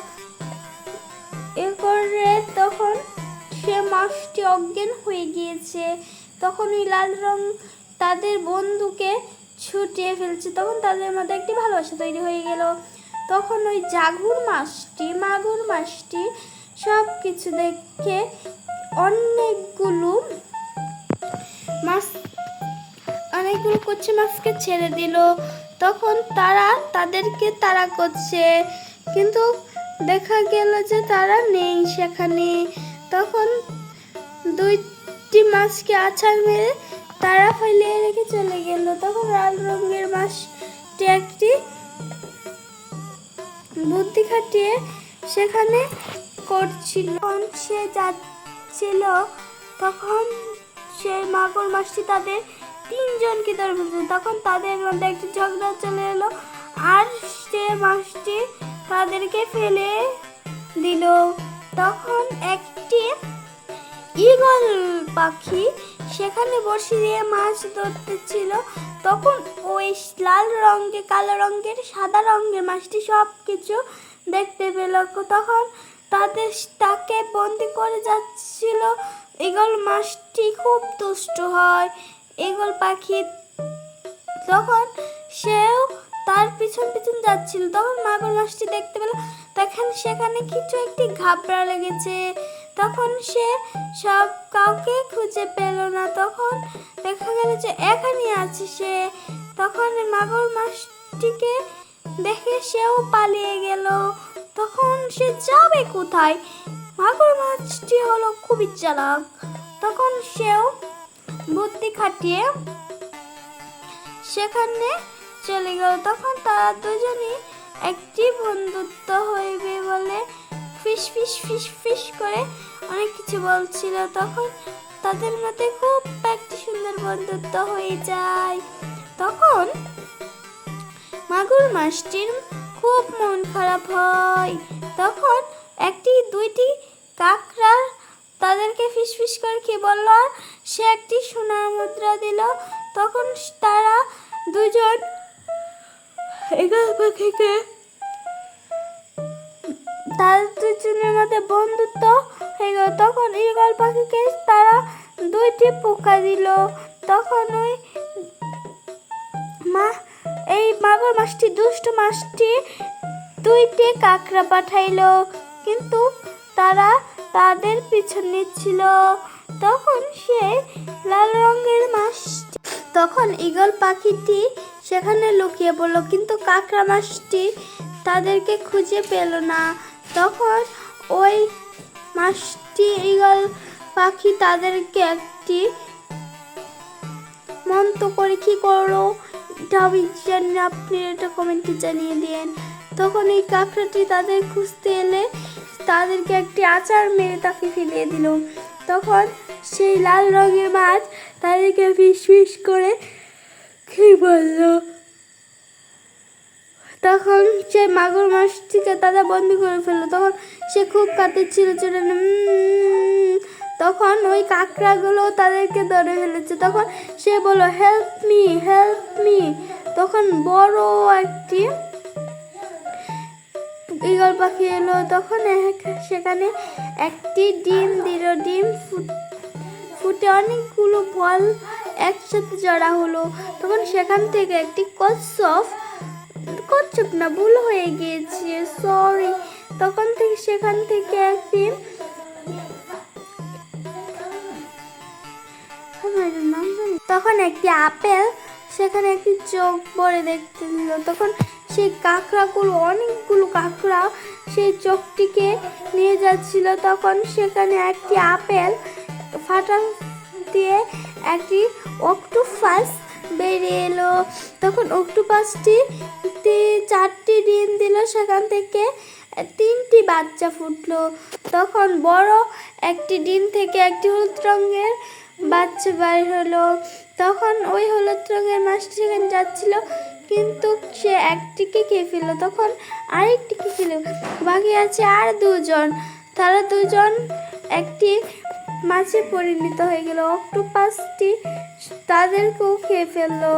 করে তখন সে মাছটি অজ্ঞান হয়ে গিয়েছে। তখন ওই লাল রং তাদের বন্ধুকে ছুটিয়ে ফেলছে। তখন তাদের মধ্যে একটি ভালোবাসা তৈরি হয়ে গেল। তখন ওই মাগুর মাছটি সব কিছু দেখে অনেকগুলো কচি মাছকে ছেড়ে দিল। তখন তাদেরকে তাড়া করছে, কিন্তু দেখা গেল যে তারা নেই সেখানে। তখন দুইটি মাছকে আছাড় মেরে তারা ফেলিয়ে রেখে চলে গেল। তখন লাল রঙের মাছটি একটি বুদ্ধি খাটিয়ে সেখানে করছিল। তখন সে যাচ্ছিল। তখন সে মাগুর মাছটি তাদের তিনজনকে ধরে ফেলছে। তখন তাদের মধ্যে একটি ঝগড়া চলে এলো, আর সে মাছটি তাদেরকে ফেলে দিল। তখন একটি ঈগল পাখি সেখানে বসে দিয়ে মাছ ধরতেছিল। তখন ওই লাল রঙের, কালো রঙের, সাদা রঙের মাছটি সব কিছু দেখতে পেল। তখন তাকে বন্দি করে যাচ্ছিল। ঈগল মাছটি খুব দুষ্ট হয়, ঈগল পাখি। তখন সেও তার পিছন পিছন যাচ্ছিল। তখন মাগুর মাছটি দেখতে পেল, তখন সেখানে কিছু একটি ঘাবড়া লেগেছে। তখন সে সব কাউকে খুঁজে পেল না। তখন দেখা গেল যে এখানে আছে সে। তখন মাগুর মাছটিকে দেখে সেও পালিয়ে গেল। তখন সে যাবে কোথায়? মাগুর মাছটি হলো খুবই চালাক। তখন সেও বুদ্ধি খাটিয়ে সেখানে চলে গেল। তখন তারা দুজনই একটি বন্ধুত্ব হইবে বলে ফিস ফিস ফিস ফিস করে অনেক কিছু বলছিল। তখন তাদের মধ্যে খুব একটি সুন্দর বন্ধুত্ব হয়ে যায়। তখন মাগুর মাছটির খুব মন খারাপ হয়। তখন দুইটি কাকড়া তাদেরকে ফিস ফিস করে কি বলল, আর সে একটি সোনার মুদ্রা দিল। তখন তারা দুজন ঈগল পাখিকে তাদের দুজনের মধ্যে বন্ধুত্ব হয়ে গেল। তখন ঈগল পাখিকে তারা 2টি পোকা দিল। তখন ওই এই মাগুর মাছটি, দুষ্ট মাছটি 2টি কাঁকড়া পাঠাইলো, কিন্তু তারা তাদের পিছন নিচ্ছিল। তখন সে লাল রঙের মাছটি, তখন ঈগল পাখিটি সেখানে লুকিয়ে পড়ল, কিন্তু কাঁকড়া মাছটি তাদেরকে খুঁজে পেল না। তখন ওই মাছটি, ঈগল পাখি তাদেরকে একটি মন্ত্র করে কি করলো এটা আমি জানি না, আপনি এটা কমেন্টে জানিয়ে দিন। তখন এই কাঁকড়াটি তাদের খুঁজতে এলে তাদেরকে একটি আচার মেরে তাকে ফেলিয়ে দিল। তখন সেই লাল রঙের মাছ তাদেরকে ফিস ফিস করে খেয়ে বলল। তখন সে মাগুর মাছটিকে তারা বন্দি করে ফেললো। তখন সে খুব কাঁদছিল, তখন ওই কাঁকড়াগুলো তাদেরকে ধরে ফেলেছে। তখন সে বলল, হেল্প মি, হেল্প মি। তখন বড় একটি ঈগল পাখি এলো। তখন সেখানে একটি ডিম দিল। ডিম ফুটে অনেকগুলো বল একসাথে জড়া হলো। তখন সেখান থেকে একটি কচ্ছপ না, ভুল হয়ে গিয়েছে, সরি। সেখান থেকে একটি তখন একটি আপেল সেখানে একটি চোখ ভরে দেখতে দিল। তখন সেই কাঁকড়াগুলো, অনেকগুলো কাঁকড়া সেই চোখটিকে নিয়ে যাচ্ছিল। তখন সেখানে একটি আপেল ফাটা দিয়ে একটি অক্টোপাস বেরিয়ে এলো। তখন অক্টোপাসটি 4টি ডিম দিল, সেখান থেকে 3টি বাচ্চা ফুটলো। তখন বড় একটি ডিম থেকে একটি হলুদ রঙের বাচ্চা বাইর হলো। তখন ওই হলুদ রঙের মাছটি সেখানে যাচ্ছিল, কিন্তু সে একটিকে খেয়ে ফেললো। তখন আরেকটিকে খেলো, বাকি আছে আর 2জন। তারা 2জন একটি মাছে পরিণত হয়ে গেল। অক্টোপাসটি তাদেরকেও খেয়ে ফেললো।